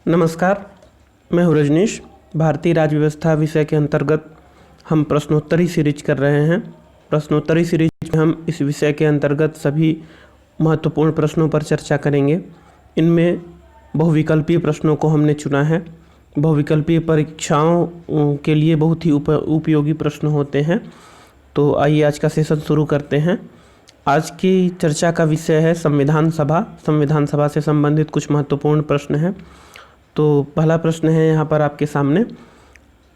नमस्कार, मैं हूँ रजनीश। भारतीय राज्य व्यवस्था विषय के अंतर्गत हम प्रश्नोत्तरी सीरीज कर रहे हैं। प्रश्नोत्तरी सीरीज में हम इस विषय के अंतर्गत सभी महत्वपूर्ण प्रश्नों पर चर्चा करेंगे। इनमें बहुविकल्पीय प्रश्नों को हमने चुना है। बहुविकल्पीय परीक्षाओं के लिए बहुत ही उपयोगी प्रश्न होते हैं। तो आइए आज का सेशन शुरू करते हैं। आज की चर्चा का विषय है संविधान सभा। संविधान सभा से संबंधित कुछ महत्वपूर्ण प्रश्न हैं। तो पहला प्रश्न है यहाँ पर आपके सामने,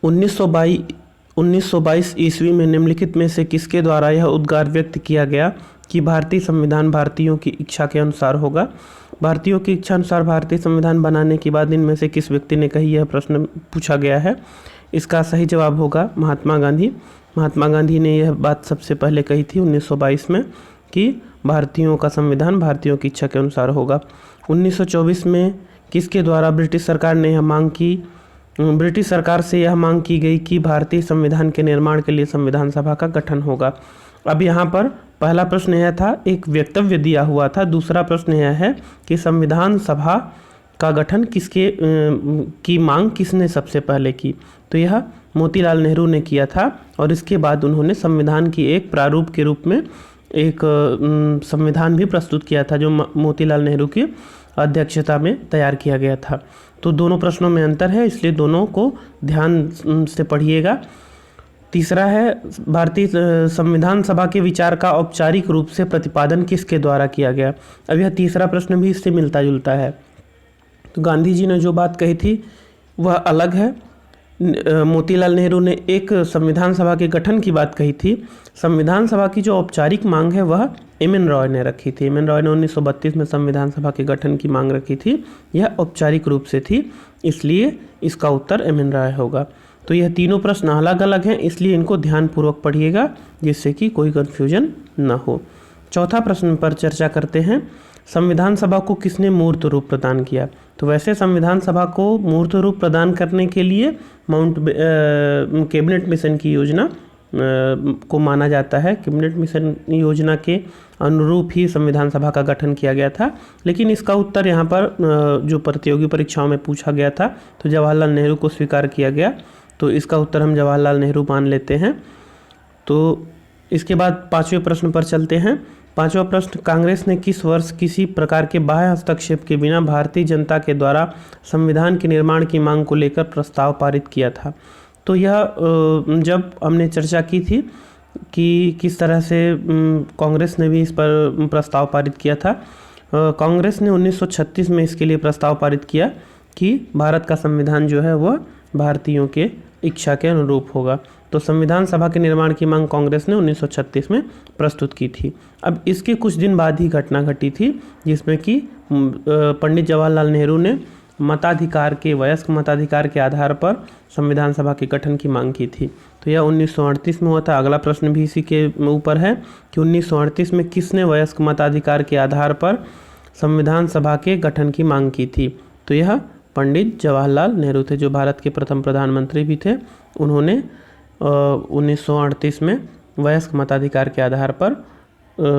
1922 ईस्वी में निम्नलिखित में से किसके द्वारा यह उद्गार व्यक्त किया गया कि भारतीय संविधान भारतीयों की इच्छा के अनुसार होगा। भारतीयों की इच्छा अनुसार भारतीय संविधान बनाने की बात इनमें से किस व्यक्ति ने कही, यह प्रश्न पूछा गया है। इसका सही जवाब होगा महात्मा गांधी। महात्मा गांधी ने यह बात सबसे पहले कही थी 1922 में कि भारतीयों का संविधान भारतीयों की इच्छा के अनुसार होगा। 1924 में किसके द्वारा ब्रिटिश सरकार ने यह मांग की, ब्रिटिश सरकार से यह मांग की गई कि भारतीय संविधान के निर्माण के लिए संविधान सभा का गठन होगा। अब यहाँ पर पहला प्रश्न यह था, एक वक्तव्य दिया हुआ था। दूसरा प्रश्न यह है कि संविधान सभा का गठन की मांग किसने सबसे पहले की। तो यह मोतीलाल नेहरू ने किया था और इसके बाद उन्होंने संविधान की एक प्रारूप के रूप में एक संविधान भी प्रस्तुत किया था, जो मोतीलाल नेहरू की अध्यक्षता में तैयार किया गया था। तो दोनों प्रश्नों में अंतर है, इसलिए दोनों को ध्यान से पढ़िएगा। तीसरा है, भारतीय संविधान सभा के विचार का औपचारिक रूप से प्रतिपादन किसके द्वारा किया गया। अब यह तीसरा प्रश्न भी इससे मिलता जुलता है। तो गांधी जी ने जो बात कही थी वह अलग है। मोतीलाल नेहरू ने एक संविधान सभा के गठन की बात कही थी। संविधान सभा की जो औपचारिक मांग है वह एम.एन. रॉय ने रखी थी। एम.एन. रॉय ने 1932 में संविधान सभा के गठन की मांग रखी थी। यह औपचारिक रूप से थी, इसलिए इसका उत्तर एम.एन. रॉय होगा। तो यह तीनों प्रश्न अलग अलग हैं, इसलिए इनको ध्यानपूर्वक पढ़िएगा जिससे कि कोई कन्फ्यूजन न हो। चौथा प्रश्न पर चर्चा करते हैं, संविधान सभा को किसने मूर्त रूप प्रदान किया। तो वैसे संविधान सभा को मूर्त रूप प्रदान करने के लिए कैबिनेट मिशन की योजना को माना जाता है। कैबिनेट मिशन योजना के अनुरूप ही संविधान सभा का गठन किया गया था। लेकिन इसका उत्तर यहाँ पर जो प्रतियोगी परीक्षाओं में पूछा गया था तो जवाहरलाल नेहरू को स्वीकार किया गया। तो इसका उत्तर हम जवाहरलाल नेहरू मान लेते हैं। तो इसके बाद पाँचवें प्रश्न पर चलते हैं। पांचवा प्रश्न, कांग्रेस ने किस वर्ष किसी प्रकार के बाह्य हस्तक्षेप के बिना भारतीय जनता के द्वारा संविधान के निर्माण की मांग को लेकर प्रस्ताव पारित किया था। तो यह जब हमने चर्चा की थी कि किस तरह से कांग्रेस ने भी इस पर प्रस्ताव पारित किया था। कांग्रेस ने 1936 में इसके लिए प्रस्ताव पारित किया कि भारत का संविधान जो है वह भारतीयों के इच्छा के अनुरूप होगा। तो संविधान सभा के निर्माण की मांग कांग्रेस ने 1936 में प्रस्तुत की थी। अब इसके कुछ दिन बाद ही घटना घटी थी जिसमें कि पंडित जवाहरलाल नेहरू ने वयस्क मताधिकार के आधार पर संविधान सभा के गठन की मांग की थी। तो यह 1938 में हुआ था। अगला प्रश्न भी इसी के ऊपर है कि 1938 में किसने वयस्क मताधिकार के आधार पर संविधान सभा के गठन की मांग की थी। तो यह पंडित जवाहरलाल नेहरू थे, जो भारत के प्रथम प्रधानमंत्री भी थे। उन्होंने 1938 में वयस्क मताधिकार के आधार पर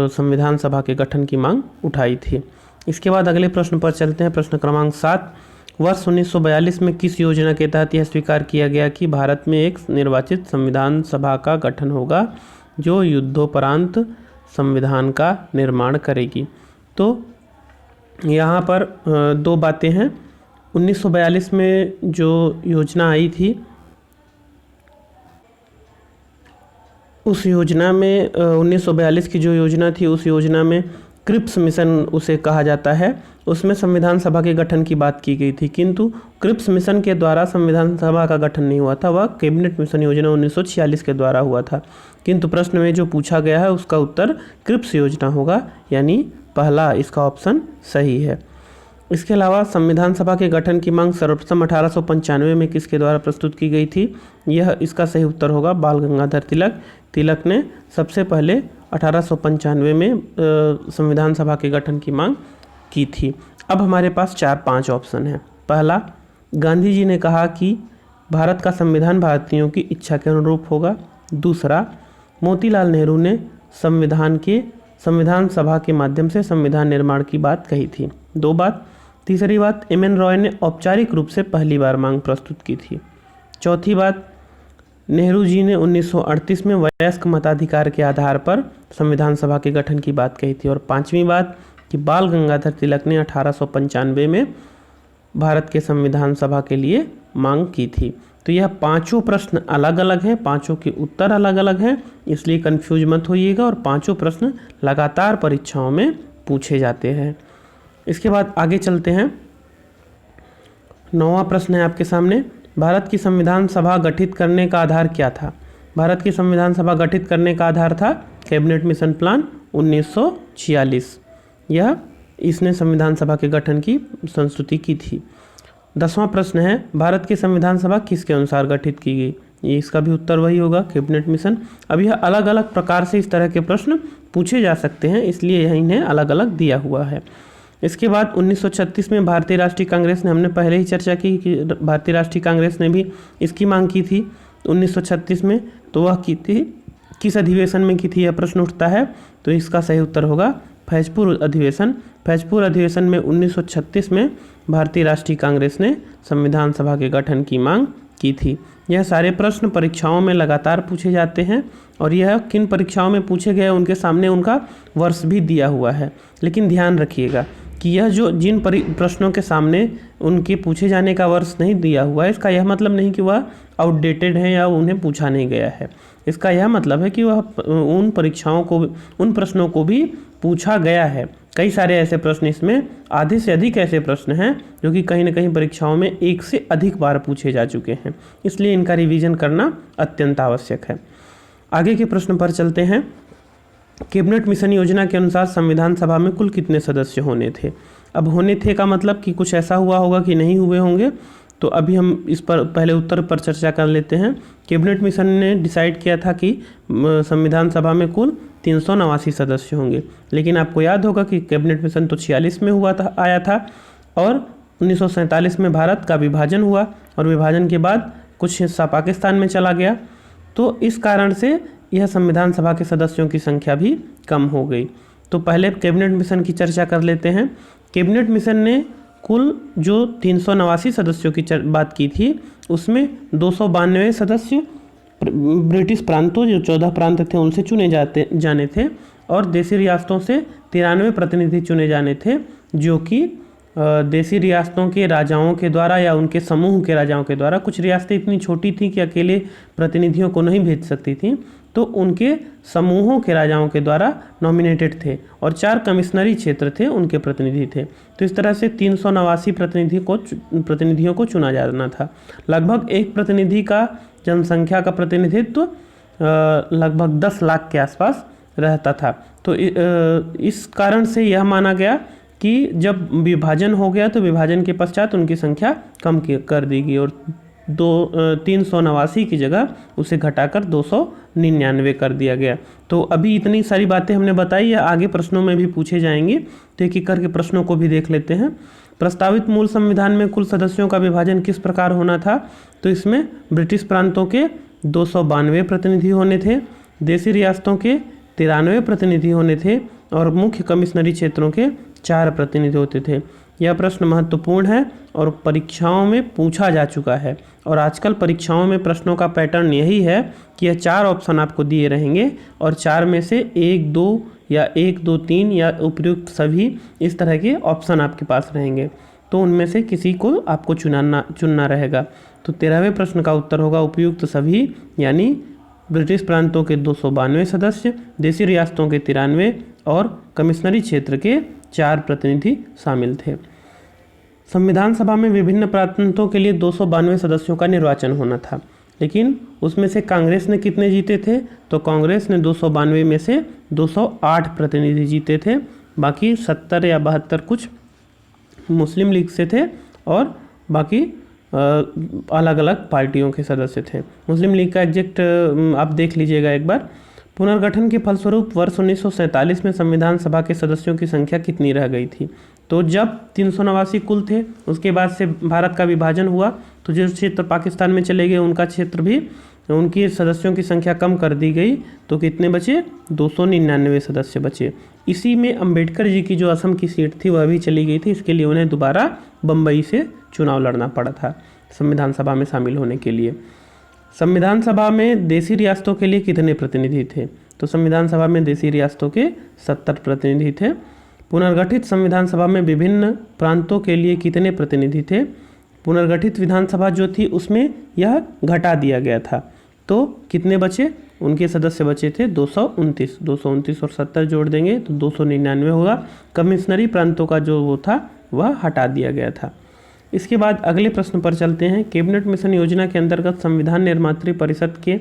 संविधान सभा के गठन की मांग उठाई थी। इसके बाद अगले प्रश्न पर चलते हैं। प्रश्न क्रमांक 7, वर्ष 1942 में किस योजना के तहत यह स्वीकार किया गया कि भारत में एक निर्वाचित संविधान सभा का गठन होगा जो युद्धोपरांत संविधान का निर्माण करेगी। तो यहाँ पर दो बातें हैं। 1942 में जो योजना आई थी उस योजना में 1942 की जो योजना थी उस योजना में क्रिप्स मिशन उसे कहा जाता है, उसमें संविधान सभा के गठन की बात की गई थी। किंतु क्रिप्स मिशन के द्वारा संविधान सभा का गठन नहीं हुआ था, वह कैबिनेट मिशन योजना 1946 के द्वारा हुआ था। किंतु प्रश्न में जो पूछा गया है उसका उत्तर क्रिप्स योजना होगा, यानी पहला इसका ऑप्शन सही है। इसके अलावा संविधान सभा के गठन की मांग सर्वप्रथम 1895 में किसके द्वारा प्रस्तुत की गई थी। यह इसका सही उत्तर होगा बाल गंगाधर तिलक। तिलक ने सबसे पहले 1895 में संविधान सभा के गठन की मांग की थी। अब हमारे पास 4-5 ऑप्शन हैं। पहला, गांधी जी ने कहा कि भारत का संविधान भारतीयों की इच्छा के अनुरूप होगा। दूसरा, मोतीलाल नेहरू ने संविधान सभा के माध्यम से संविधान निर्माण की बात कही थी। 2 बात, तीसरी बात, एम.एन. रॉय ने औपचारिक रूप से पहली बार मांग प्रस्तुत की थी। चौथी बात, नेहरू जी ने 1938 में वयस्क मताधिकार के आधार पर संविधान सभा के गठन की बात कही थी। और पांचवी बात कि बाल गंगाधर तिलक ने 1895 में भारत के संविधान सभा के लिए मांग की थी। तो यह पांचों प्रश्न अलग अलग हैं, पांचों के उत्तर अलग अलग हैं, इसलिए कंफ्यूज मत होइएगा। और पांचों प्रश्न लगातार परीक्षाओं में पूछे जाते हैं। इसके बाद आगे चलते हैं। 9वां प्रश्न है आपके सामने, भारत की संविधान सभा गठित करने का आधार क्या था? भारत की संविधान सभा गठित करने का आधार था कैबिनेट मिशन प्लान 1946। यह इसने संविधान सभा के गठन की संस्तुति की थी। 10वां प्रश्न है, भारत की संविधान सभा किसके अनुसार गठित की गई? ये इसका भी उत्तर वही होगा, कैबिनेट मिशन। अब यह अलग अलग प्रकार से इस तरह के प्रश्न पूछे जा सकते हैं, इसलिए यह इन्हें अलग अलग दिया हुआ है। इसके बाद 1936 में भारतीय राष्ट्रीय कांग्रेस ने, हमने पहले ही चर्चा की कि भारतीय राष्ट्रीय कांग्रेस ने भी इसकी मांग की थी 1936 में। तो वह की थी किस अधिवेशन में की थी, यह प्रश्न उठता है। तो इसका सही उत्तर होगा फैजपुर अधिवेशन। फैजपुर अधिवेशन में 1936 में भारतीय राष्ट्रीय कांग्रेस ने संविधान सभा के गठन की मांग की थी। यह सारे प्रश्न परीक्षाओं में लगातार पूछे जाते हैं और यह किन परीक्षाओं में पूछे गए उनके सामने उनका वर्ष भी दिया हुआ है। लेकिन ध्यान रखिएगा कि यह जो जिन प्रश्नों के सामने उनके पूछे जाने का वर्ष नहीं दिया हुआ है, इसका यह मतलब नहीं कि वह आउटडेटेड है या उन्हें पूछा नहीं गया है। इसका यह मतलब है कि वह उन परीक्षाओं को, उन प्रश्नों को भी पूछा गया है। कई सारे ऐसे प्रश्न, इसमें आधे से अधिक ऐसे प्रश्न हैं जो कि कहीं न कहीं परीक्षाओं में एक से अधिक बार पूछे जा चुके हैं, इसलिए इनका रिवीजन करना अत्यंत आवश्यक है। आगे के प्रश्न पर चलते हैं। कैबिनेट मिशन योजना के अनुसार संविधान सभा में कुल कितने सदस्य होने थे? अब होने थे का मतलब कि कुछ ऐसा हुआ होगा कि नहीं हुए होंगे। तो अभी हम इस पर पहले उत्तर पर चर्चा कर लेते हैं। कैबिनेट मिशन ने डिसाइड किया था कि संविधान सभा में कुल 389 सदस्य होंगे, लेकिन आपको याद होगा कि कैबिनेट मिशन तो 46 में हुआ था, आया था, और 1947 में भारत का विभाजन हुआ और विभाजन के बाद कुछ हिस्सा पाकिस्तान में चला गया। तो इस कारण से यह संविधान सभा के सदस्यों की संख्या भी कम हो गई। तो पहले कैबिनेट मिशन की चर्चा कर लेते हैं। कैबिनेट मिशन ने कुल जो 389 सदस्यों की बात की थी, उसमें 292 सदस्य ब्रिटिश प्रांतों, जो 14 प्रांत थे, उनसे चुने जाने थे, और देशी रियासतों से 93 प्रतिनिधि चुने जाने थे, जो कि देशी रियासतों के राजाओं के द्वारा या उनके समूह के राजाओं के द्वारा। कुछ रियासतें इतनी छोटी थी कि अकेले प्रतिनिधियों को नहीं भेज सकती थी, तो उनके समूहों के राजाओं के द्वारा नॉमिनेटेड थे, और 4 कमिश्नरी क्षेत्र थे, उनके प्रतिनिधि थे। तो इस तरह से 389 प्रतिनिधियों को चुना जाना था। लगभग एक प्रतिनिधि का जनसंख्या का प्रतिनिधित्व लगभग 10 लाख के आसपास रहता था। तो इस कारण से यह माना गया कि जब विभाजन हो गया तो विभाजन के पश्चात उनकी संख्या कम कर दी गई और 389 की जगह उसे घटाकर 299 कर दिया गया। तो अभी इतनी सारी बातें हमने बताई, या आगे प्रश्नों में भी पूछे जाएंगे, तो एक एक करके प्रश्नों को भी देख लेते हैं। प्रस्तावित मूल संविधान में कुल सदस्यों का विभाजन किस प्रकार होना था? तो इसमें ब्रिटिश प्रांतों के 292 प्रतिनिधि होने थे, देशी रियासतों के 93 प्रतिनिधि होने थे, और मुख्य कमिश्नरी क्षेत्रों के 4 प्रतिनिधि होते थे। यह प्रश्न महत्वपूर्ण है और परीक्षाओं में पूछा जा चुका है, और आजकल परीक्षाओं में प्रश्नों का पैटर्न यही है कि यह 4 ऑप्शन आपको दिए रहेंगे, और 4 में से 1, 2 या 1, 2, 3 या उपयुक्त सभी, इस तरह के ऑप्शन आपके पास रहेंगे। तो उनमें से किसी को आपको चुनना रहेगा। तो 13वें प्रश्न का उत्तर होगा उपयुक्त सभी, यानी ब्रिटिश प्रांतों के 292 सदस्य, देशी रियासतों के 93 और कमिश्नरी क्षेत्र के 4 प्रतिनिधि शामिल थे। संविधान सभा में विभिन्न प्रांतों के लिए 292 सदस्यों का निर्वाचन होना था, लेकिन उसमें से कांग्रेस ने कितने जीते थे? तो कांग्रेस ने 292 में से 208 प्रतिनिधि जीते थे, बाकी 70 या 72 कुछ मुस्लिम लीग से थे, और बाकी अलग अलग पार्टियों के सदस्य थे। मुस्लिम लीग का एग्जैक्ट आप देख लीजिएगा एक बार। पुनर्गठन के फलस्वरूप वर्ष 1947 में संविधान सभा के सदस्यों की संख्या कितनी रह गई थी? तो जब 389 कुल थे, उसके बाद से भारत का विभाजन हुआ, तो जो क्षेत्र पाकिस्तान में चले गए उनका क्षेत्र भी, उनकी सदस्यों की संख्या कम कर दी गई, तो कितने बचे? 299 सदस्य बचे। इसी में अंबेडकर जी की जो असम की सीट थी वह भी चली गई थी। इसके लिए उन्हें दोबारा बम्बई से चुनाव लड़ना पड़ा था संविधान सभा में शामिल होने के लिए। संविधान सभा में देशी रियासतों के लिए कितने प्रतिनिधि थे? तो संविधान सभा में देशी रियासतों के 70 प्रतिनिधि थे। पुनर्गठित संविधान सभा में विभिन्न प्रांतों के लिए कितने प्रतिनिधि थे? पुनर्गठित विधानसभा जो थी उसमें यह घटा दिया गया था। तो कितने बचे? उनके सदस्य बचे थे 229। 229 और 70 जोड़ देंगे तो 299 होगा। कमिश्नरी प्रांतों का जो वो था वह हटा दिया गया था। इसके बाद अगले प्रश्न पर चलते हैं। कैबिनेट मिशन योजना के अंतर्गत संविधान निर्मात्री परिषद के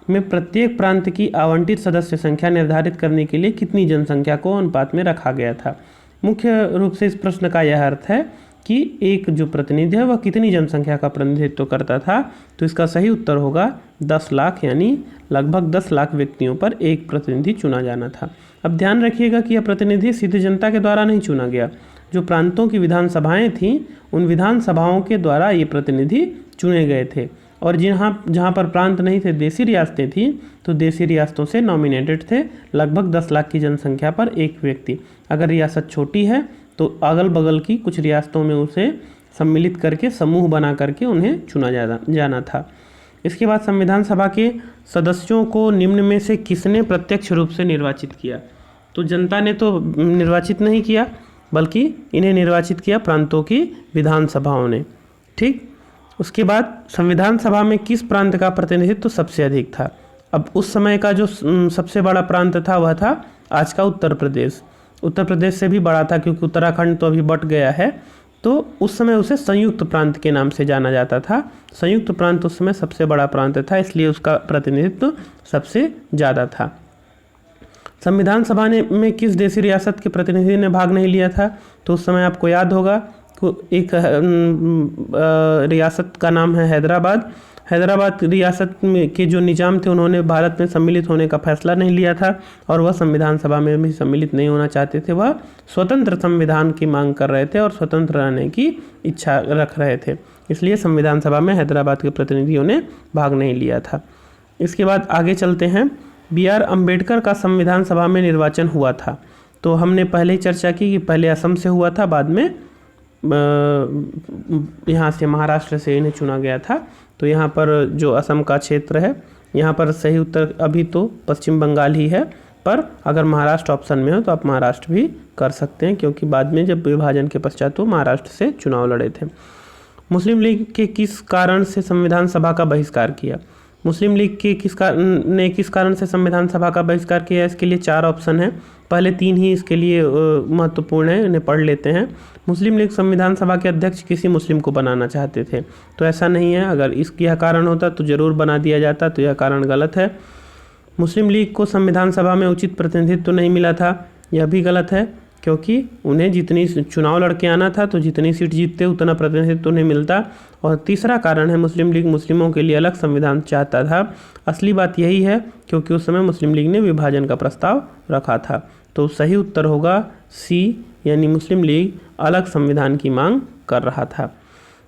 में प्रत्येक प्रांत की आवंटित सदस्य संख्या निर्धारित करने के लिए कितनी जनसंख्या को अनुपात में रखा गया था? मुख्य रूप से इस प्रश्न का यह अर्थ है कि एक जो प्रतिनिधि है वह कितनी जनसंख्या का प्रतिनिधित्व करता था। तो इसका सही उत्तर होगा 10 लाख, यानी लगभग 10 लाख व्यक्तियों पर एक प्रतिनिधि चुना जाना था। अब ध्यान रखिएगा कि यह प्रतिनिधि सीधे जनता के द्वारा नहीं चुना गया। जो प्रांतों की विधानसभाएं थीं उन विधानसभाओं के द्वारा ये प्रतिनिधि चुने गए थे। और जहाँ पर प्रांत नहीं थे, देशी रियासतें थीं, तो देशी रियासतों से नॉमिनेटेड थे लगभग 10 लाख की जनसंख्या पर एक व्यक्ति। अगर रियासत छोटी है तो अगल बगल की कुछ रियासतों में उसे सम्मिलित करके समूह बना करके उन्हें चुना जाना था। इसके बाद संविधान सभा के सदस्यों को निम्न में से किसने प्रत्यक्ष रूप से निर्वाचित किया? तो जनता ने तो निर्वाचित नहीं किया, बल्कि इन्हें निर्वाचित किया प्रांतों की विधानसभाओं ने। ठीक, उसके बाद संविधान सभा में किस प्रांत का प्रतिनिधित्व सबसे अधिक था? अब उस समय का जो सबसे बड़ा प्रांत था वह था आज का उत्तर प्रदेश। उत्तर प्रदेश से भी बड़ा था क्योंकि उत्तराखंड तो अभी बट गया है। तो उस समय उसे संयुक्त प्रांत के नाम से जाना जाता था। संयुक्त प्रांत उस समय सबसे बड़ा प्रांत था, इसलिए उसका प्रतिनिधित्व सबसे ज़्यादा था। संविधान सभा में किस देशी रियासत के प्रतिनिधि ने भाग नहीं लिया था? तो उस समय आपको याद होगा एक रियासत का नाम है हैदराबाद। हैदराबाद रियासत में के जो निजाम थे उन्होंने भारत में सम्मिलित होने का फैसला नहीं लिया था और वह संविधान सभा में भी सम्मिलित नहीं होना चाहते थे। वह स्वतंत्र संविधान की मांग कर रहे थे और स्वतंत्र रहने की इच्छा रख रहे थे, इसलिए संविधान सभा में हैदराबाद के प्रतिनिधियों ने भाग नहीं लिया था। इसके बाद आगे चलते हैं। BR अम्बेडकर का संविधान सभा में निर्वाचन हुआ था। तो हमने पहले ही चर्चा की कि पहले असम से हुआ था, बाद में यहाँ से महाराष्ट्र से इन्हें चुना गया था। तो यहाँ पर जो असम का क्षेत्र है यहाँ पर सही उत्तर अभी तो पश्चिम बंगाल ही है, पर अगर महाराष्ट्र ऑप्शन में हो तो आप महाराष्ट्र भी कर सकते हैं, क्योंकि बाद में जब विभाजन के पश्चात वो महाराष्ट्र से चुनाव लड़े थे। मुस्लिम लीग के किस कारण से संविधान सभा का बहिष्कार किया? मुस्लिम लीग के किस कारण से संविधान सभा का बहिष्कार किया? इसके लिए 4 ऑप्शन हैं। पहले 3 ही इसके लिए महत्वपूर्ण है, इन्हें पढ़ लेते हैं। मुस्लिम लीग संविधान सभा के अध्यक्ष किसी मुस्लिम को बनाना चाहते थे। तो ऐसा नहीं है, अगर इसकी यह कारण होता तो ज़रूर बना दिया जाता, तो यह कारण गलत है। मुस्लिम लीग को संविधान सभा में उचित प्रतिनिधित्व नहीं मिला था, यह भी गलत है, क्योंकि उन्हें जितनी चुनाव लड़के आना था तो जितनी सीट जीतते उतना प्रतिनिधित्व नहीं मिलता। और तीसरा कारण है मुस्लिम लीग मुस्लिमों के लिए अलग संविधान चाहता था। असली बात यही है क्योंकि उस समय मुस्लिम लीग ने विभाजन का प्रस्ताव रखा था। तो सही उत्तर होगा C, यानी मुस्लिम लीग अलग संविधान की मांग कर रहा था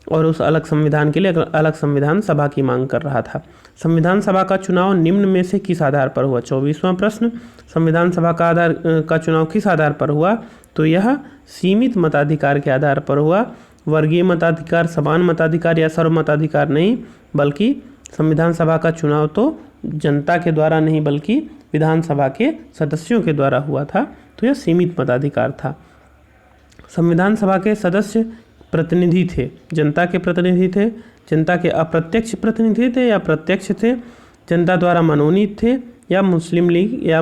और उस अलग संविधान के लिए अलग संविधान सभा की मांग कर रहा था। संविधान सभा का चुनाव निम्न में से किस आधार पर हुआ? 24वां प्रश्न। संविधान सभा का चुनाव किस आधार पर हुआ? तो यह सीमित मताधिकार के आधार पर हुआ। वर्गीय मताधिकार, समान मताधिकार या सर्वमताधिकार नहीं, बल्कि संविधान सभा का चुनाव तो जनता के द्वारा नहीं बल्कि विधानसभा के सदस्यों के द्वारा हुआ था, तो यह सीमित मताधिकार था। संविधान सभा के सदस्य प्रतिनिधि थे, जनता के प्रतिनिधि थे, जनता के अप्रत्यक्ष प्रतिनिधि थे या प्रत्यक्ष थे, जनता द्वारा मनोनीत थे या मुस्लिम लीग या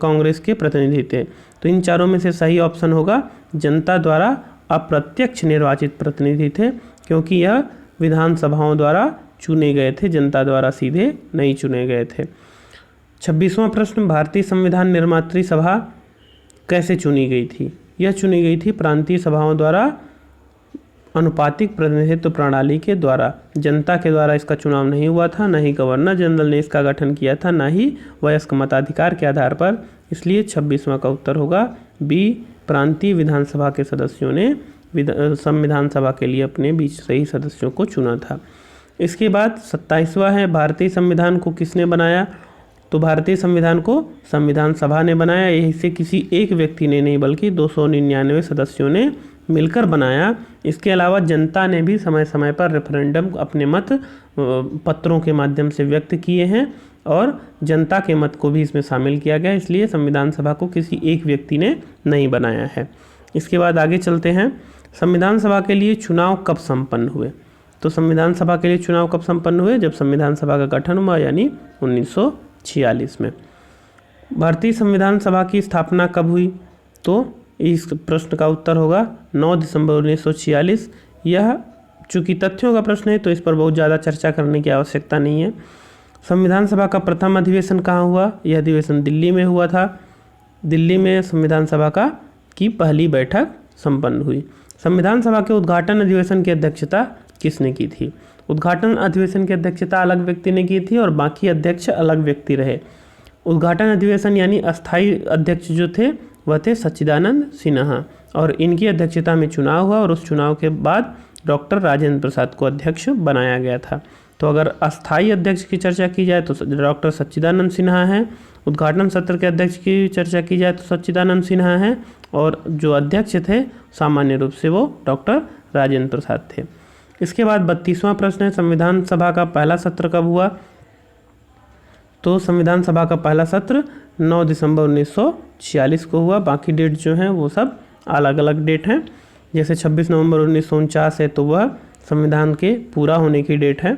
कांग्रेस के प्रतिनिधि थे। तो इन चारों में से सही ऑप्शन होगा जनता द्वारा अप्रत्यक्ष निर्वाचित प्रतिनिधि थे, क्योंकि यह विधानसभाओं द्वारा चुने गए थे, जनता द्वारा सीधे नहीं चुने गए थे। 26वां प्रश्न। भारतीय संविधान निर्मात्री सभा कैसे चुनी गई थी? यह चुनी गई थी प्रांतीय सभाओं द्वारा अनुपातिक प्रतिनिधित्व प्रणाली के द्वारा। जनता के द्वारा इसका चुनाव नहीं हुआ था, न ही गवर्नर जनरल ने इसका गठन किया था, न ही वयस्क मताधिकार के आधार पर। इसलिए 26वां का उत्तर होगा B, प्रांतीय विधानसभा के सदस्यों ने संविधान सभा के लिए अपने बीच सही सदस्यों को चुना था। इसके बाद 27वां है, भारतीय संविधान को किसने बनाया? तो भारतीय संविधान को संविधान सभा ने बनाया, इसे किसी एक व्यक्ति ने नहीं बल्कि 299 सदस्यों ने मिलकर बनाया। इसके अलावा जनता ने भी समय समय पर रेफरेंडम अपने मत पत्रों के माध्यम से व्यक्त किए हैं और जनता के मत को भी इसमें शामिल किया गया, इसलिए संविधान सभा को किसी एक व्यक्ति ने नहीं बनाया है। इसके बाद आगे चलते हैं, संविधान सभा के लिए चुनाव कब संपन्न हुए। तो संविधान सभा के लिए चुनाव कब संपन्न हुए, जब संविधान सभा का गठन हुआ यानी 1946 में। भारतीय संविधान सभा की स्थापना कब हुई, तो इस प्रश्न का उत्तर होगा 9 दिसंबर 1946। यह चूँकि तथ्यों का प्रश्न है तो इस पर बहुत ज़्यादा चर्चा करने की आवश्यकता नहीं है। संविधान सभा का प्रथम अधिवेशन कहाँ हुआ, यह अधिवेशन दिल्ली में हुआ था। दिल्ली में संविधान सभा की पहली बैठक संपन्न हुई। संविधान सभा के उद्घाटन अधिवेशन की अध्यक्षता किसने की थी। उद्घाटन अधिवेशन की अध्यक्षता अलग व्यक्ति ने की थी और बाकी अध्यक्ष अलग व्यक्ति रहे। उद्घाटन अधिवेशन यानी अस्थायी अध्यक्ष जो थे वह थे सच्चिदानंद सिन्हा और इनकी अध्यक्षता में चुनाव हुआ और उस चुनाव के बाद डॉक्टर राजेंद्र प्रसाद को अध्यक्ष बनाया गया था। तो अगर अस्थायी अध्यक्ष की चर्चा की जाए तो डॉक्टर सच्चिदानंद सिन्हा हैं, उद्घाटन सत्र के अध्यक्ष की चर्चा की जाए तो सच्चिदानंद सिन्हा हैं और जो अध्यक्ष थे सामान्य रूप से वो डॉक्टर राजेंद्र प्रसाद थे। इसके बाद 32वां प्रश्न है, संविधान सभा का पहला सत्र कब हुआ। तो संविधान सभा का पहला सत्र 9 दिसंबर 1946 को हुआ। बाकी डेट जो हैं वो सब अलग अलग डेट हैं, जैसे 26 नवंबर 1949 है तो वह संविधान के पूरा होने की डेट है।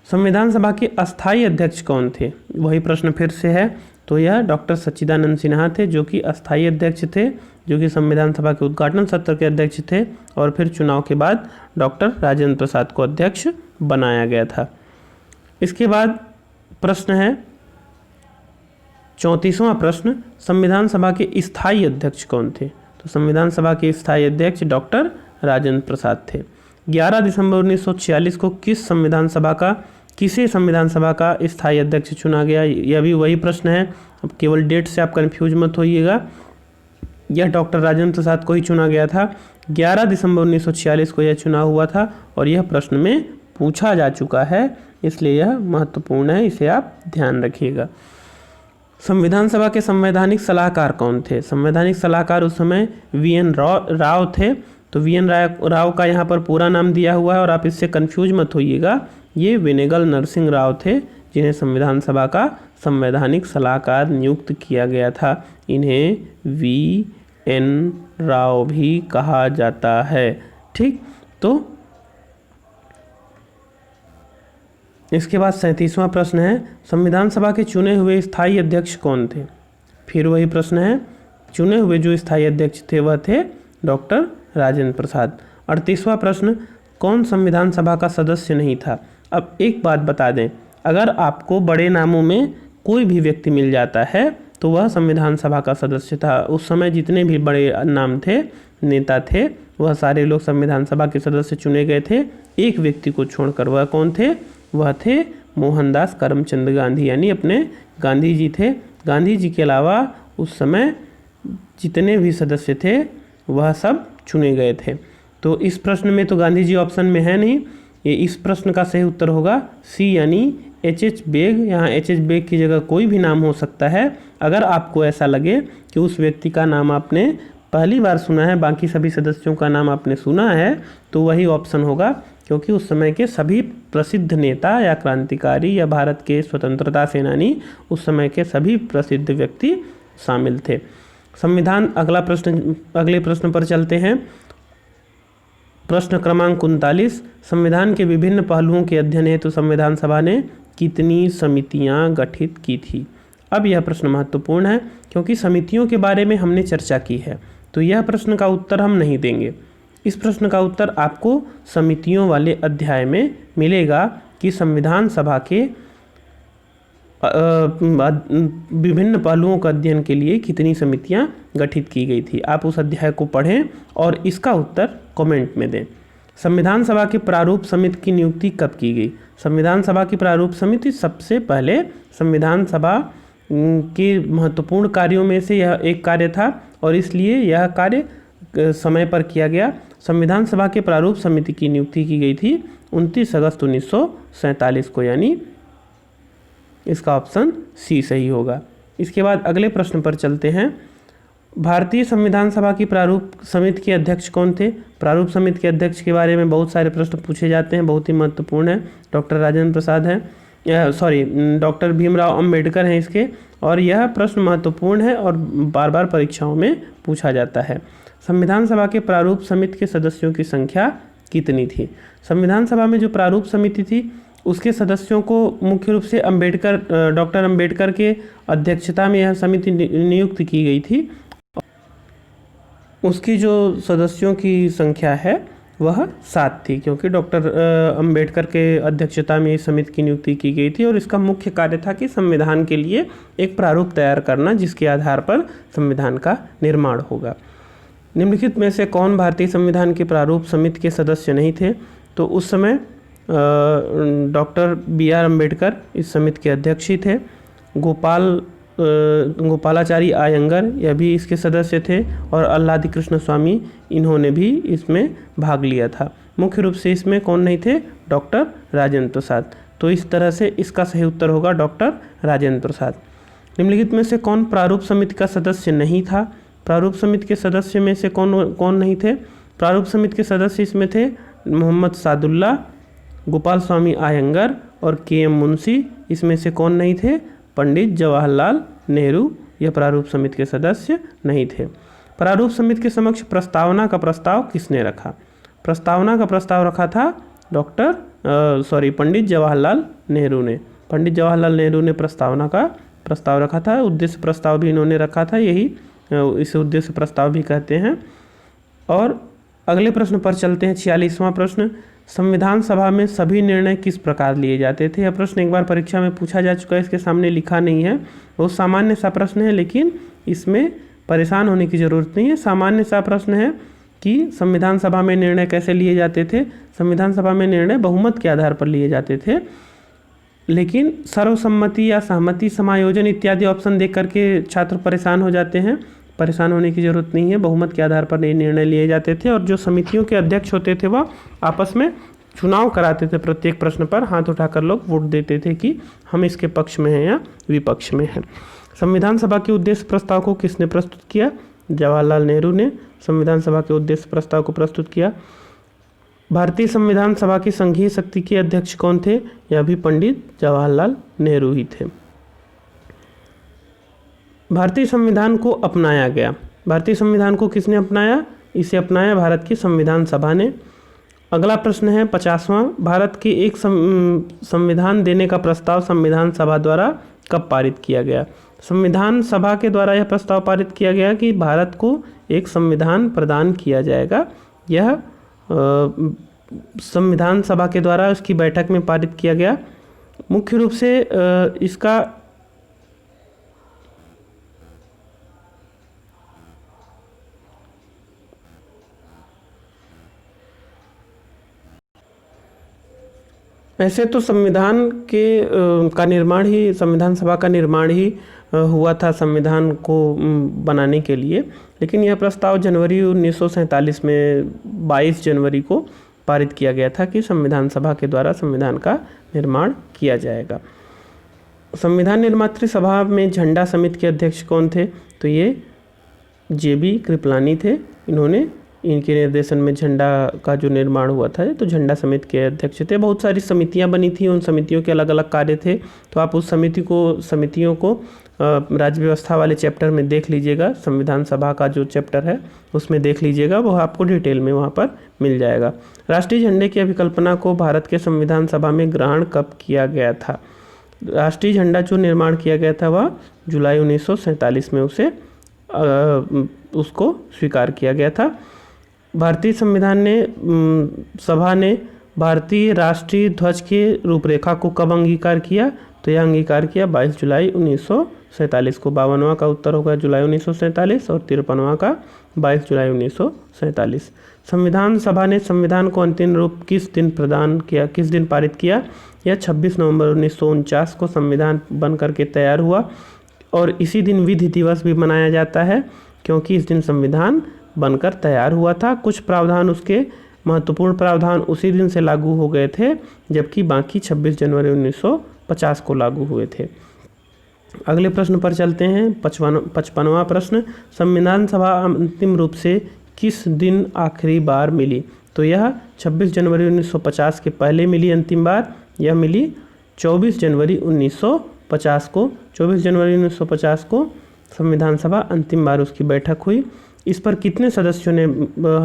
संविधान सभा के अस्थायी अध्यक्ष कौन थे, वही प्रश्न फिर से है। तो यह डॉक्टर सच्चिदानंद सिन्हा थे जो कि अस्थायी अध्यक्ष थे, जो कि संविधान सभा के उद्घाटन सत्र के अध्यक्ष थे और फिर चुनाव के बाद डॉक्टर राजेंद्र प्रसाद को अध्यक्ष बनाया गया था। इसके बाद प्रश्न है 34वां प्रश्न, संविधान सभा के स्थायी अध्यक्ष कौन थे। तो संविधान सभा के स्थायी अध्यक्ष डॉक्टर राजेंद्र प्रसाद थे। 11 दिसंबर 1946 को किसे संविधान सभा का स्थायी अध्यक्ष चुना गया, यह भी वही प्रश्न है। अब केवल डेट से आप कन्फ्यूज मत होइएगा, यह डॉक्टर राजेंद्र प्रसाद को ही चुना गया था। 11 दिसंबर 1946 को यह चुनाव हुआ था और यह प्रश्न में पूछा जा चुका है, इसलिए यह महत्वपूर्ण है, इसे आप ध्यान रखिएगा। संविधान सभा के संवैधानिक सलाहकार कौन थे। संवैधानिक सलाहकार उस समय वीएन राव थे। तो वीएन राव का यहाँ पर पूरा नाम दिया हुआ है और आप इससे कंफ्यूज मत होइएगा, ये वेनेगल नरसिंह राव थे जिन्हें संविधान सभा का संवैधानिक सलाहकार नियुक्त किया गया था। इन्हें वीएन राव भी कहा जाता है। ठीक, तो इसके बाद 37वां प्रश्न है, संविधान सभा के चुने हुए स्थायी अध्यक्ष कौन थे। फिर वही प्रश्न है, चुने हुए जो स्थायी अध्यक्ष थे वह थे डॉक्टर राजेंद्र प्रसाद। 38वां प्रश्न, कौन संविधान सभा का सदस्य नहीं था। अब एक बात बता दें, अगर आपको बड़े नामों में कोई भी व्यक्ति मिल जाता है तो वह संविधान सभा का सदस्य था। उस समय जितने भी बड़े नाम थे, नेता थे, वह सारे लोग संविधान सभा के सदस्य चुने गए थे। एक व्यक्ति को छोड़कर, वह कौन थे, वह थे मोहनदास करमचंद गांधी, यानी अपने गांधी जी थे। गांधी जी के अलावा उस समय जितने भी सदस्य थे वह सब चुने गए थे। तो इस प्रश्न में तो गांधी जी ऑप्शन में है नहीं, ये इस प्रश्न का सही उत्तर होगा सी, यानी एच बेग। यहाँ एच बेग की जगह कोई भी नाम हो सकता है। अगर आपको ऐसा लगे कि उस व्यक्ति का नाम आपने पहली बार सुना है, बाकी सभी सदस्यों का नाम आपने सुना है, तो वही ऑप्शन होगा, क्योंकि उस समय के सभी प्रसिद्ध नेता या क्रांतिकारी या भारत के स्वतंत्रता सेनानी, उस समय के सभी प्रसिद्ध व्यक्ति शामिल थे। संविधान अगले प्रश्न पर चलते हैं। प्रश्न क्रमांक 39, संविधान के विभिन्न पहलुओं के अध्ययन हेतु संविधान सभा ने कितनी समितियां गठित की थी। अब यह प्रश्न महत्वपूर्ण है क्योंकि समितियों के बारे में हमने चर्चा की है, तो यह प्रश्न का उत्तर हम नहीं देंगे। इस प्रश्न का उत्तर आपको समितियों वाले अध्याय में मिलेगा कि संविधान सभा के विभिन्न पहलुओं का अध्ययन के लिए कितनी समितियां गठित की गई थी। आप उस अध्याय को पढ़ें और इसका उत्तर कमेंट में दें। संविधान सभा की प्रारूप समिति की नियुक्ति कब की गई। संविधान सभा की प्रारूप समिति सबसे पहले संविधान सभा के महत्वपूर्ण कार्यों में से यह एक कार्य था और इसलिए यह कार्य समय पर किया गया। संविधान सभा के प्रारूप समिति की नियुक्ति की गई थी 29 अगस्त 1947 को, यानी इसका ऑप्शन सी सही होगा। इसके बाद अगले प्रश्न पर चलते हैं। भारतीय संविधान सभा की प्रारूप समिति के अध्यक्ष कौन थे? प्रारूप समिति के अध्यक्ष के बारे में बहुत सारे प्रश्न पूछे जाते हैं, बहुत ही महत्वपूर्ण है। डॉक्टर राजेंद्र प्रसाद हैं, डॉक्टर भीमराव अंबेडकर हैं इसके, और यह प्रश्न महत्वपूर्ण है और बार बार परीक्षाओं में पूछा जाता है। संविधान सभा के प्रारूप समिति के सदस्यों की संख्या कितनी थी? संविधान सभा में जो प्रारूप समिति थी उसके सदस्यों को मुख्य रूप से डॉक्टर अंबेडकर के अध्यक्षता में यह समिति नियुक्त की गई थी। उसकी जो सदस्यों की संख्या है वह 7 थी, क्योंकि डॉक्टर अंबेडकर के अध्यक्षता में इस समिति की नियुक्ति की गई थी और इसका मुख्य कार्य था कि संविधान के लिए एक प्रारूप तैयार करना जिसके आधार पर संविधान का निर्माण होगा। निम्नलिखित में से कौन भारतीय संविधान के प्रारूप समिति के सदस्य नहीं थे? तो उस समय डॉक्टर BR अम्बेडकर इस समिति के अध्यक्ष ही थे। गोपालाचारी आयंगर यह भी इसके सदस्य थे, और अल्लादी कृष्ण स्वामी इन्होंने भी इसमें भाग लिया था। मुख्य रूप से इसमें कौन नहीं थे? डॉक्टर राजेंद्र प्रसाद। तो इस तरह से इसका सही उत्तर होगा डॉक्टर राजेंद्र प्रसाद। निम्नलिखित में से कौन प्रारूप समिति का सदस्य नहीं था? प्रारूप समिति के सदस्य में से कौन नहीं थे? प्रारूप समिति के सदस्य इसमें थे मोहम्मद सादुल्ला, गोपाल स्वामी आयंगर और KM मुंशी। इसमें से कौन नहीं थे? पंडित जवाहरलाल नेहरू यह प्रारूप समिति के सदस्य नहीं थे। प्रारूप समिति के समक्ष प्रस्तावना का प्रस्ताव किसने रखा? प्रस्तावना का प्रस्ताव रखा था पंडित जवाहरलाल नेहरू ने। पंडित जवाहरलाल नेहरू ने प्रस्तावना का प्रस्ताव रखा था। उद्देश्य प्रस्ताव भी इन्होंने रखा था, यही इसे उद्देश्य प्रस्ताव भी कहते हैं। और अगले प्रश्न पर चलते हैं। 46वां प्रश्न, संविधान सभा में सभी निर्णय किस प्रकार लिए जाते थे? यह प्रश्न एक बार परीक्षा में पूछा जा चुका है, इसके सामने लिखा नहीं है। बहुत सामान्य सा प्रश्न है, लेकिन इसमें परेशान होने की ज़रूरत नहीं है। सामान्य सा प्रश्न है कि संविधान सभा में निर्णय कैसे लिए जाते थे। संविधान सभा में निर्णय बहुमत के आधार पर लिए जाते थे, लेकिन सर्वसम्मति या सहमति समायोजन इत्यादि ऑप्शन देख करके छात्र परेशान हो जाते हैं। परेशान होने की ज़रूरत नहीं है, बहुमत के आधार पर ये निर्णय लिए जाते थे। और जो समितियों के अध्यक्ष होते थे वह आपस में चुनाव कराते थे। प्रत्येक प्रश्न पर हाथ उठाकर लोग वोट देते थे कि हम इसके पक्ष में हैं या विपक्ष में हैं। संविधान सभा के उद्देश्य प्रस्ताव को किसने प्रस्तुत किया? जवाहरलाल नेहरू ने संविधान सभा के उद्देश्य प्रस्ताव को प्रस्तुत किया। भारतीय संविधान सभा की संघीय शक्ति के अध्यक्ष कौन थे? यह भी पंडित जवाहरलाल नेहरू ही थे। भारतीय संविधान को अपनाया गया। भारतीय संविधान को किसने अपनाया? इसे अपनाया भारत की संविधान सभा ने। अगला प्रश्न है 50वां, भारत के एक संविधान देने का प्रस्ताव संविधान सभा द्वारा कब पारित किया गया? संविधान सभा के द्वारा यह प्रस्ताव पारित किया गया कि भारत को एक संविधान प्रदान किया जाएगा। यह संविधान सभा के द्वारा इसकी बैठक में पारित किया गया। मुख्य रूप से इसका ऐसे तो संविधान सभा का निर्माण ही हुआ था संविधान को बनाने के लिए, लेकिन यह प्रस्ताव जनवरी 1947 में 22 जनवरी को पारित किया गया था कि संविधान सभा के द्वारा संविधान का निर्माण किया जाएगा। संविधान निर्मात्री सभा में झंडा समिति के अध्यक्ष कौन थे? तो ये JB कृपलानी थे। इनके निर्देशन में झंडा का जो निर्माण हुआ था, तो झंडा समिति के अध्यक्ष थे। बहुत सारी समितियां बनी थी, उन समितियों के अलग अलग कार्य थे। तो आप उस समितियों को राज्य व्यवस्था वाले चैप्टर में देख लीजिएगा। संविधान सभा का जो चैप्टर है उसमें देख लीजिएगा, वह आपको डिटेल में वहाँ पर मिल जाएगा। राष्ट्रीय झंडे की अभिकल्पना को भारत के संविधान सभा में ग्रहण कब किया गया था? राष्ट्रीय झंडा जो निर्माण किया गया था वह जुलाई 1947 में उसको स्वीकार किया गया था। भारतीय संविधान सभा ने भारतीय राष्ट्रीय ध्वज के रूपरेखा को कब अंगीकार किया? तो यह अंगीकार किया 22 जुलाई 1947 को। 52वां का उत्तर होगा जुलाई 1947 और 53वां का 22 जुलाई 1947। संविधान सभा ने संविधान को अंतिम रूप किस दिन पारित किया? यह 26 नवंबर 1949 को संविधान बन करके तैयार हुआ, और इसी दिन विधि दिवस भी मनाया जाता है, क्योंकि इस दिन संविधान बनकर तैयार हुआ था। कुछ प्रावधान, उसके महत्वपूर्ण प्रावधान उसी दिन से लागू हो गए थे, जबकि बाकी 26 जनवरी 1950 को लागू हुए थे। अगले प्रश्न पर चलते हैं। 55वां प्रश्न, संविधान सभा अंतिम रूप से किस दिन आखिरी बार मिली? तो यह 26 जनवरी 1950 के पहले मिली अंतिम बार। यह मिली 24 जनवरी 1950 को। 24 जनवरी 1950 को संविधान सभा अंतिम बार उसकी बैठक हुई। इस पर कितने सदस्यों ने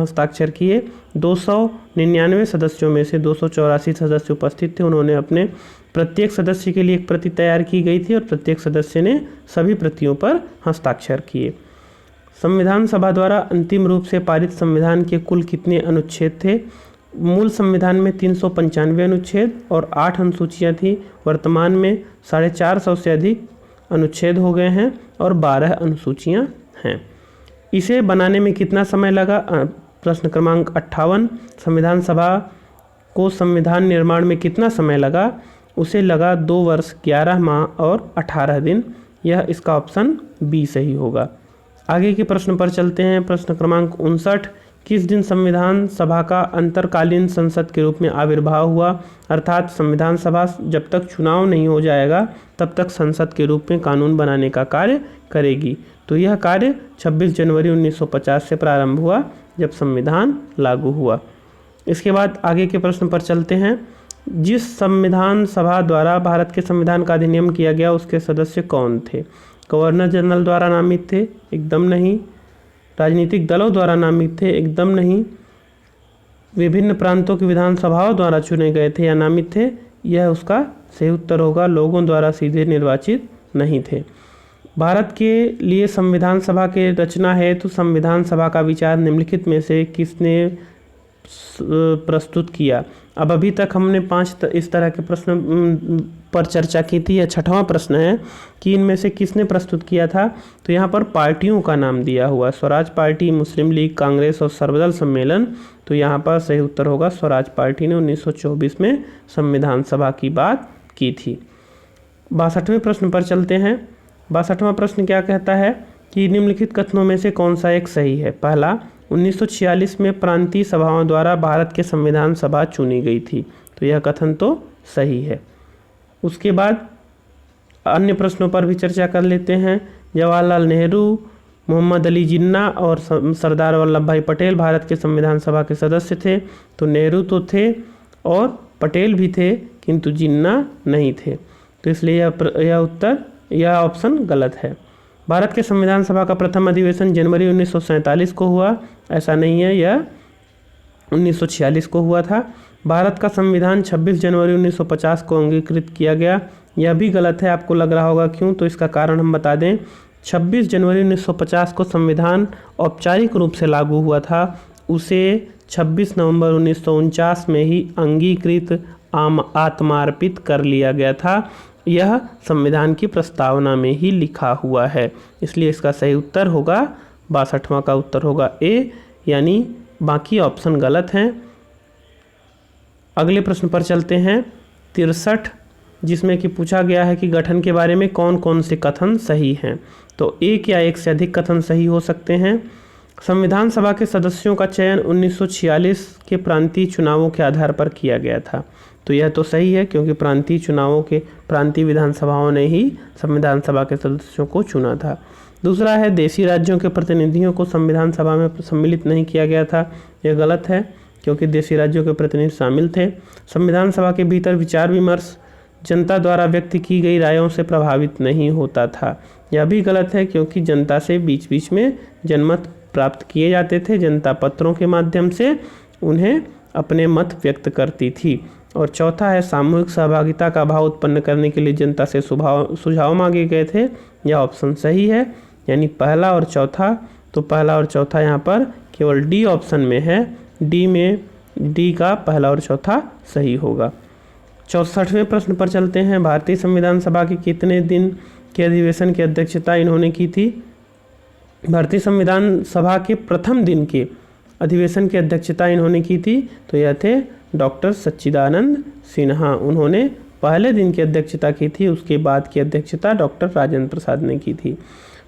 हस्ताक्षर किए? 299 सदस्यों में से 284 सदस्य उपस्थित थे। उन्होंने अपने प्रत्येक सदस्य के लिए एक प्रति तैयार की गई थी और प्रत्येक सदस्य ने सभी प्रतियों पर हस्ताक्षर किए। संविधान सभा द्वारा अंतिम रूप से पारित संविधान के कुल कितने अनुच्छेद थे? मूल संविधान में 395 अनुच्छेद और 8 अनुसूचियाँ थीं। वर्तमान में 450 से अधिक अनुच्छेद हो गए हैं और 12 अनुसूचियाँ हैं। इसे बनाने में कितना समय लगा? प्रश्न क्रमांक 58, संविधान सभा को संविधान निर्माण में कितना समय लगा? उसे लगा 2 वर्ष 11 माह और 18 दिन। यह इसका ऑप्शन बी सही होगा। आगे के प्रश्न पर चलते हैं। प्रश्न क्रमांक 59, किस दिन संविधान सभा का अंतरकालीन संसद के रूप में आविर्भाव हुआ? अर्थात संविधान सभा जब तक चुनाव नहीं हो जाएगा तब तक संसद के रूप में कानून बनाने का कार्य करेगी। तो यह कार्य 26 जनवरी 1950 से प्रारंभ हुआ जब संविधान लागू हुआ। इसके बाद आगे के प्रश्न पर चलते हैं। जिस संविधान सभा द्वारा भारत के संविधान का अधिनियम किया गया उसके सदस्य कौन थे? गवर्नर जनरल द्वारा नामित थे? एकदम नहीं। राजनीतिक दलों द्वारा नामित थे? एकदम नहीं। विभिन्न प्रांतों की विधानसभाओं द्वारा चुने गए थे या नामित थे? यह उसका सही उत्तर होगा। लोगों द्वारा सीधे निर्वाचित नहीं थे। भारत के लिए संविधान सभा के रचना है तो संविधान सभा का विचार निम्नलिखित में से किसने प्रस्तुत किया? अब अभी तक हमने 5 इस तरह के प्रश्न पर चर्चा की थी। यह 6वां प्रश्न है कि इनमें से किसने प्रस्तुत किया था। तो यहाँ पर पार्टियों का नाम दिया हुआ, स्वराज पार्टी, मुस्लिम लीग, कांग्रेस और सर्वदल सम्मेलन। तो यहाँ पर सही उत्तर होगा स्वराज पार्टी ने 1924 में संविधान सभा की बात की थी। 62वें प्रश्न पर चलते हैं। 62वां प्रश्न क्या कहता है कि निम्नलिखित कथनों में से कौन सा एक सही है? पहला, 1946 में प्रांतीय सभाओं द्वारा भारत के संविधान सभा चुनी गई थी। तो यह कथन तो सही है। उसके बाद अन्य प्रश्नों पर भी चर्चा कर लेते हैं। जवाहरलाल नेहरू, मोहम्मद अली जिन्ना और सरदार वल्लभ भाई पटेल भारत के संविधान सभा के सदस्य थे। तो नेहरू तो थे और पटेल भी थे किंतु जिन्ना नहीं थे। तो इसलिए यह ऑप्शन गलत है। भारत के संविधान सभा का प्रथम अधिवेशन जनवरी 1947 को हुआ? ऐसा नहीं है, यह 1946 को हुआ था। भारत का संविधान 26 जनवरी 1950 को अंगीकृत किया गया? यह भी गलत है। आपको लग रहा होगा क्यों, तो इसका कारण हम बता दें। 26 जनवरी 1950 को संविधान औपचारिक रूप से लागू हुआ था। उसे 26 नवंबर 1949 में ही अंगीकृत आत्मार्पित कर लिया गया था। यह संविधान की प्रस्तावना में ही लिखा हुआ है। इसलिए इसका सही उत्तर होगा 62वां का उत्तर होगा ए, यानी बाकी ऑप्शन गलत हैं। अगले प्रश्न पर चलते हैं। 63, जिसमें कि पूछा गया है कि गठन के बारे में कौन कौन से कथन सही हैं। तो एक या एक से अधिक कथन सही हो सकते हैं। संविधान सभा के सदस्यों का चयन 1946 के प्रांतीय चुनावों के आधार पर किया गया था। तो यह तो सही है क्योंकि प्रांतीय विधानसभाओं ने ही संविधान सभा के सदस्यों को चुना था। दूसरा है, देशी राज्यों के प्रतिनिधियों को संविधान सभा में सम्मिलित नहीं किया गया था। यह गलत है क्योंकि देशी राज्यों के प्रतिनिधि शामिल थे। संविधान सभा के भीतर विचार विमर्श जनता द्वारा व्यक्त की गई रायों से प्रभावित नहीं होता था। यह भी गलत है क्योंकि जनता से बीच बीच में जनमत प्राप्त किए जाते थे। जनता पत्रों के माध्यम से उन्हें अपने मत व्यक्त करती थी। और चौथा है, सामूहिक सहभागिता का भाव उत्पन्न करने के लिए जनता से सुझाव मांगे गए थे। यह ऑप्शन सही है, यानी पहला और चौथा। तो पहला और चौथा यहाँ पर केवल डी ऑप्शन में है। डी का पहला और चौथा सही होगा। 64वें प्रश्न पर चलते हैं। भारतीय संविधान सभा के कितने दिन के अधिवेशन की अध्यक्षता इन्होंने की थी? भारतीय संविधान सभा के प्रथम दिन के अधिवेशन की अध्यक्षता इन्होंने की थी। तो यह थे डॉक्टर सच्चिदानंद सिन्हा। उन्होंने पहले दिन की अध्यक्षता की थी, उसके बाद की अध्यक्षता डॉक्टर राजेंद्र प्रसाद ने की थी।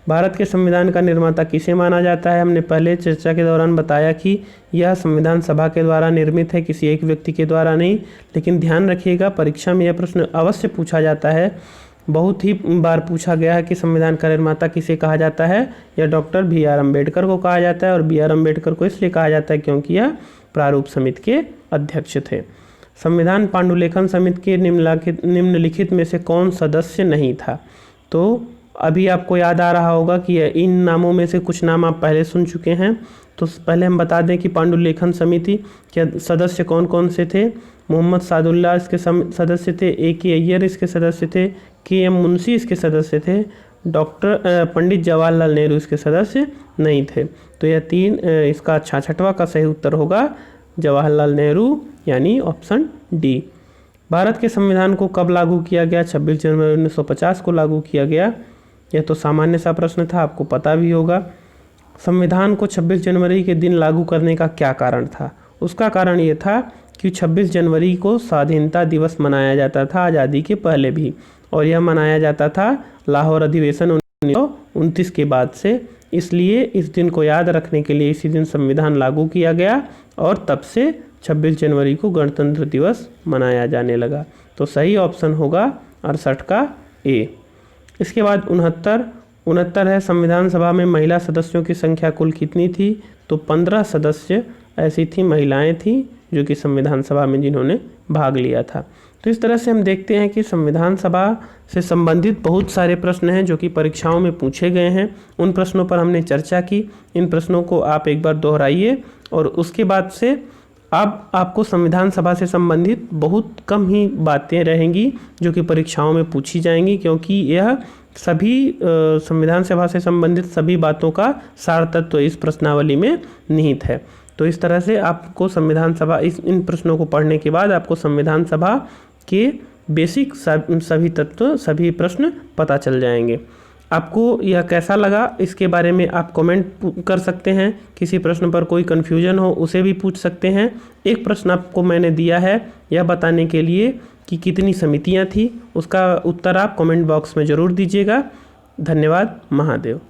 भारत के संविधान का निर्माता किसे माना जाता है? हमने पहले चर्चा के दौरान बताया कि यह संविधान सभा के द्वारा निर्मित है, किसी एक व्यक्ति के द्वारा नहीं। लेकिन ध्यान रखिएगा, परीक्षा में यह प्रश्न अवश्य पूछा जाता है, बहुत ही बार पूछा गया है कि संविधान का निर्माता किसे कहा जाता है। यह डॉक्टर BR अम्बेडकर को कहा जाता है, और BR अम्बेडकर को इसलिए कहा जाता है क्योंकि यह प्रारूप समिति के अध्यक्ष थे। संविधान पांडुलेखन समिति के निम्नलिखित में से कौन सदस्य नहीं था? तो अभी आपको याद आ रहा होगा कि इन नामों में से कुछ नाम आप पहले सुन चुके हैं। तो पहले हम बता दें कि पांडुलेखन समिति के सदस्य कौन कौन से थे। मोहम्मद सादुल्ला इसके सदस्य थे, AK अय्यर इसके सदस्य थे, KM मुंशी इसके सदस्य थे, पंडित जवाहरलाल नेहरू इसके सदस्य नहीं थे। तो यह तीन, इसका 66वां का सही उत्तर होगा जवाहरलाल नेहरू, यानी ऑप्शन डी। भारत के संविधान को कब लागू किया गया? 26 जनवरी 1950 को लागू किया गया। यह तो सामान्य सा प्रश्न था, आपको पता भी होगा। संविधान को 26 जनवरी के दिन लागू करने का क्या कारण था? उसका कारण ये था कि 26 जनवरी को स्वाधीनता दिवस मनाया जाता था आज़ादी के पहले भी, और यह मनाया जाता था लाहौर अधिवेशन 1929 के बाद से। इसलिए इस दिन को याद रखने के लिए इसी दिन संविधान लागू किया गया, और तब से 26 जनवरी को गणतंत्र दिवस मनाया जाने लगा। तो सही ऑप्शन होगा 68 का A। इसके बाद 69 है, संविधान सभा में महिला सदस्यों की संख्या कुल कितनी थी? तो 15 सदस्य ऐसी थी, महिलाएं थी जो कि संविधान सभा में जिन्होंने भाग लिया था। तो इस तरह से हम देखते हैं कि संविधान सभा से संबंधित बहुत सारे प्रश्न हैं जो कि परीक्षाओं में पूछे गए हैं। उन प्रश्नों पर हमने चर्चा की। इन प्रश्नों को आप एक बार दोहराइए, और उसके बाद से अब आपको संविधान सभा से संबंधित बहुत कम ही बातें रहेंगी जो कि परीक्षाओं में पूछी जाएंगी, क्योंकि यह सभी संविधान सभा से संबंधित सभी बातों का सार तत्व इस प्रश्नावली में निहित है। तो इस तरह से आपको संविधान सभा, इन प्रश्नों को पढ़ने के बाद आपको संविधान सभा के बेसिक सभी तत्व, सभी प्रश्न पता चल जाएंगे। आपको यह कैसा लगा इसके बारे में आप कमेंट कर सकते हैं। किसी प्रश्न पर कोई कन्फ्यूजन हो उसे भी पूछ सकते हैं। एक प्रश्न आपको मैंने दिया है यह बताने के लिए कि कितनी समितियां थी, उसका उत्तर आप कमेंट बॉक्स में ज़रूर दीजिएगा। धन्यवाद। महादेव।